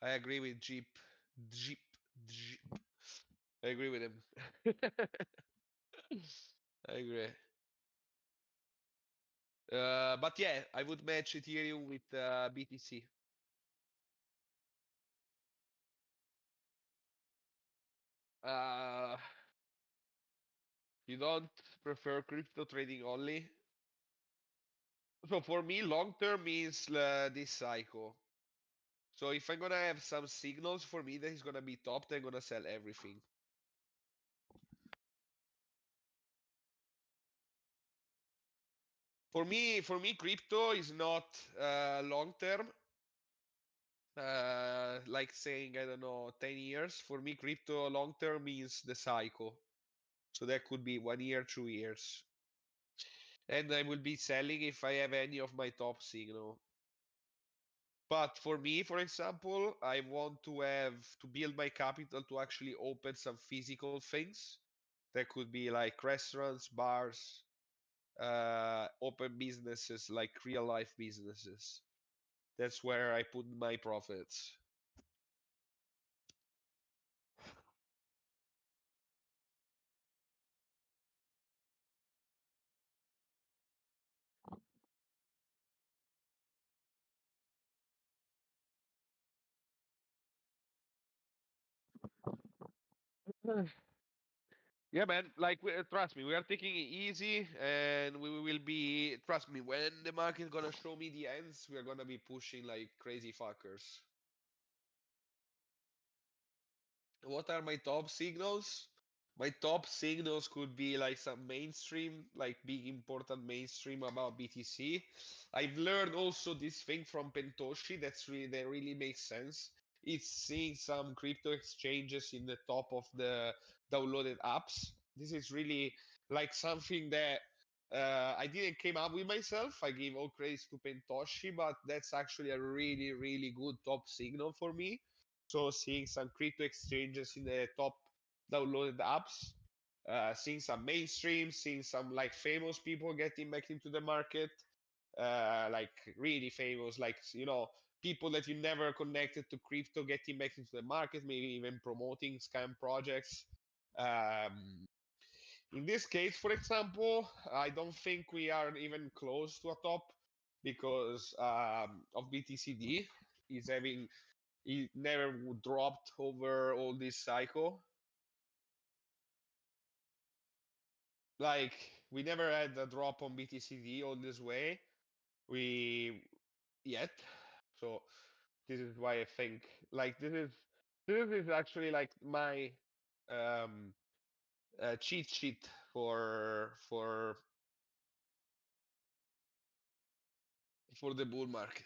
I agree with Jeep. Jeep. Jeep. I agree with him. I agree. But yeah, I would match Ethereum with BTC. Uh, you don't prefer crypto trading only? So for me, long term means this cycle. So if I'm gonna have some signals for me that is gonna be top, then I'm gonna sell everything. For me, crypto is not long term. Like saying I don't know 10 years. For me, crypto long term means the cycle. So that could be 1 year, 2 years, and I will be selling if I have any of my top signal. But for me, for example, I want to have to build my capital to actually open some physical things. That could be like restaurants, bars, open businesses, like real life businesses. That's where I put my profits. Yeah, man. Like, trust me, we are taking it easy, and we will be. Trust me, when the market gonna show me the ends, we are gonna be pushing like crazy fuckers. What are my top signals? My top signals could be like some mainstream, like big important mainstream about BTC. I've learned also this thing from Pentoshi that really makes sense. It's seeing some crypto exchanges in the top of the downloaded apps. This is really like something that I didn't came up with myself. I give all praise to Pentoshi, but that's actually a really, really good top signal for me. So seeing some crypto exchanges in the top downloaded apps, seeing some mainstream, seeing some like famous people getting back into the market, like really famous, like people that you never connected to crypto getting back into the market, maybe even promoting scam projects. Um, in this case, for example, I don't think we are even close to a top because of BTCD is having it never dropped over all this cycle. Like we never had a drop on BTCD all this way. We yet. So this is why I think like this is actually like my um cheat sheet for the bull market.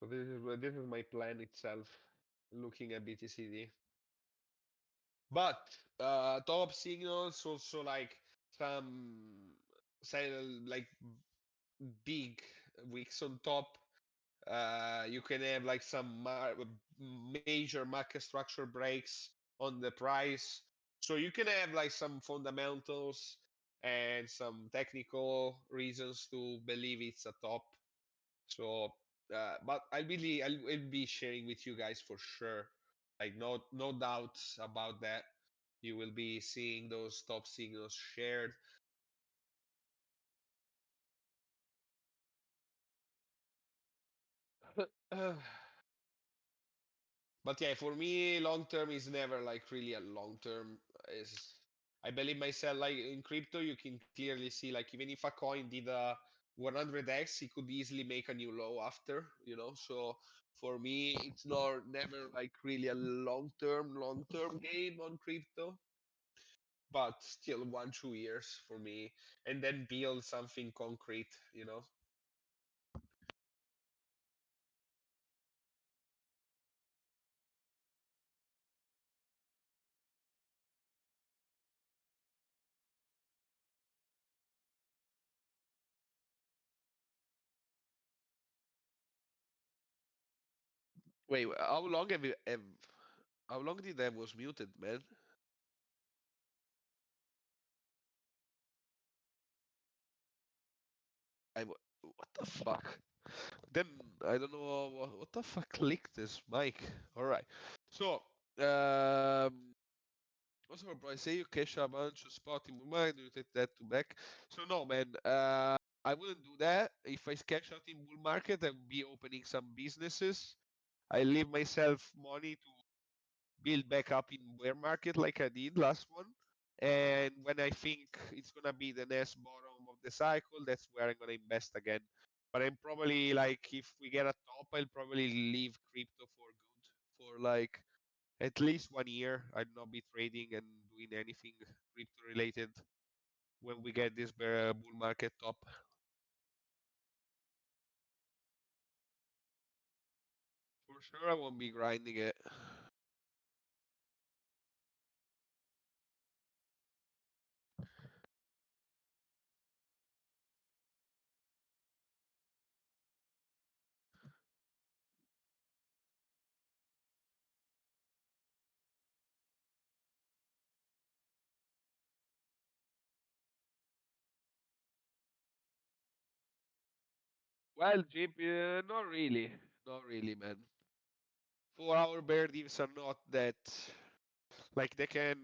So this is my plan itself, looking at BTCD. But top signals also like some say like big wicks on top. You can have like some major market structure breaks on the price. So you can have like some fundamentals and some technical reasons to believe it's a top. So, but I'll be sharing with you guys for sure. Like no doubts about that. You will be seeing those top signals shared. But yeah, for me, long term is never like really a long term. Is I believe myself like in crypto, you can clearly see like even if a coin did a 100x, it could easily make a new low after, So for me, it's not never like really a long term game on crypto, but still 1 2 years for me, and then build something concrete. Wait, how long did I was muted, man? What the fuck? Then I don't know what the fuck clicked this mic. All right. So, Also, bro, I say you cash a bunch of spot in bull do you take that to back? So no, man. I wouldn't do that. If I cash out in bull market, I would be opening some businesses. I leave myself money to build back up in bear market like I did last one. And when I think it's gonna be the next bottom of the cycle, that's where I'm gonna invest again. But I'm probably like, if we get a top, I'll probably leave crypto for good for like at least 1 year. I'd not be trading and doing anything crypto related when we get this bull market top. For sure, I won't be grinding it. Well, Jeep, not really. Not really, man. 4 hour bear divs are not that. Like, they can.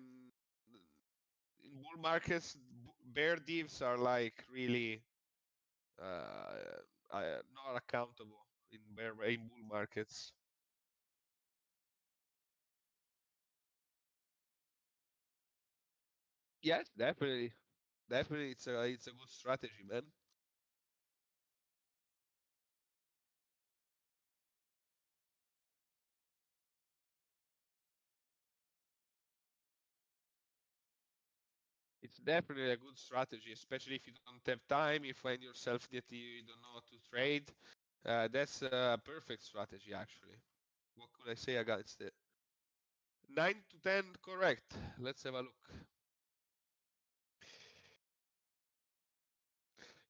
In bull markets, bear divs are like really not accountable in bull markets. Yes, definitely. Definitely, it's a good strategy, man. It's definitely a good strategy, especially if you don't have time, you find yourself that you don't know how to trade. That's a perfect strategy, actually. What could I say against it? 9 to 10, correct. Let's have a look.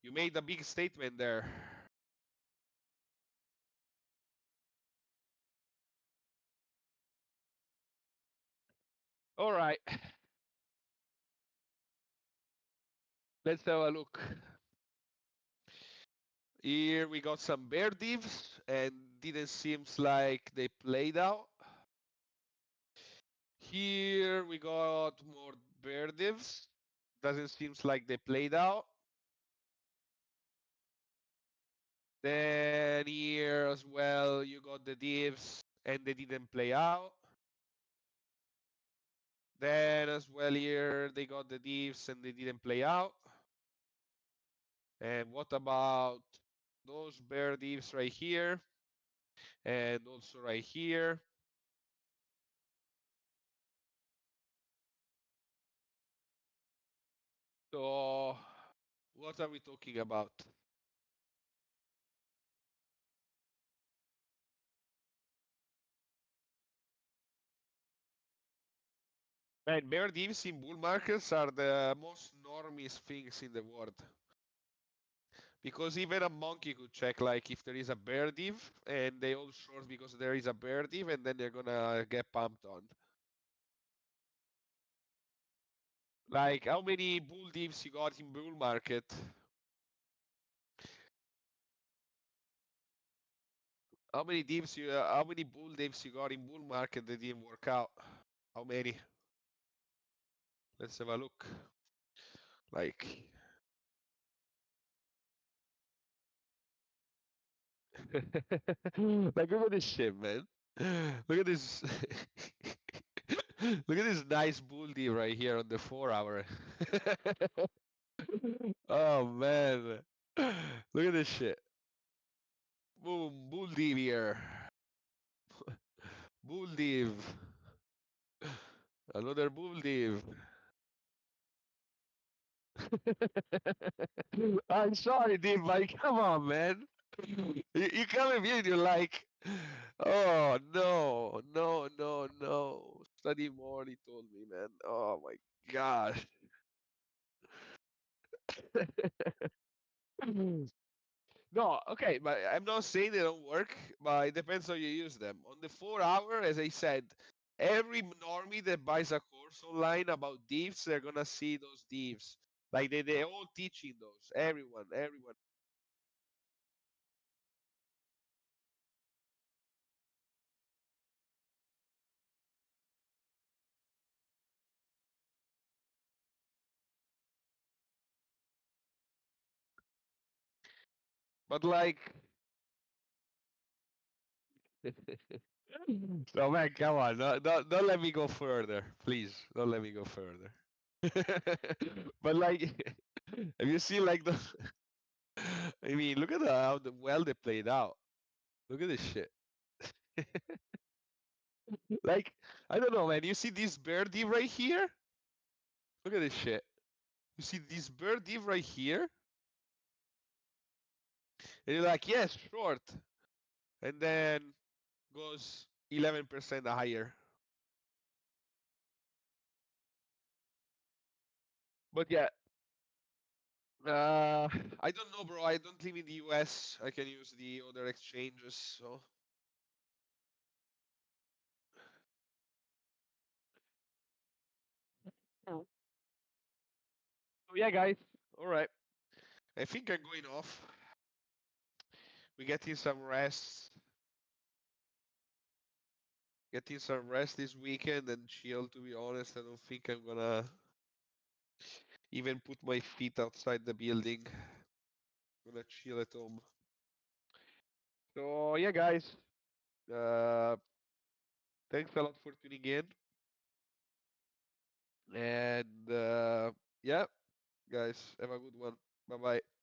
You made a big statement there. All right, let's have a look. Here we got some bear divs, and didn't seems like they played out. Here we got more bear divs. Doesn't seems like they played out. Then here as well, you got the divs and they didn't play out. Then as well here, they got the divs and they didn't play out. And what about those bear divs right here? And also right here. So what are we talking about? Man, bear divs in bull markets are the most normies things in the world. Because even a monkey could check like if there is a bear div and they all short because there is a bear div and then they're gonna get pumped on. Like how many bull divs you got in bull market? How many bull divs you got in bull market that didn't work out? How many? Let's have a look. Like like look at this shit, man. Look at this. Look at this nice bull div right here on the 4 hour. Oh man. Look at this shit. Boom, bull div here. Bull div. Another bull div. I'm sorry, Div, like, come on, man. You come in here and you're like, oh, no, no, no, no. Study more, he told me, man. Oh, my gosh. No, okay, but I'm not saying they don't work, but it depends how you use them. On the 4 hour, as I said, every normie that buys a course online about divs, they're gonna see those divs. Like they all teaching those. Everyone. But like, no man, come on, don't let me go further, please. Don't let me go further. But like, have you seen like the? I mean, look at how well they played out. Look at this shit. Like, I don't know, man. You see this birdie right here? Look at this shit. You see this birdie right here? And you're like, yes, short. And then goes 11% higher. But yeah, uh, I don't know, bro. I don't live in the US. I can use the other exchanges, so. Oh. So yeah, guys. All right. I think I'm going off. We getting some rest. Getting some rest this weekend and chill. To be honest, I don't think I'm gonna even put my feet outside the building. Gonna chill at home. So yeah, guys. Uh, thanks a lot for tuning in. And yeah, guys, have a good one. Bye bye.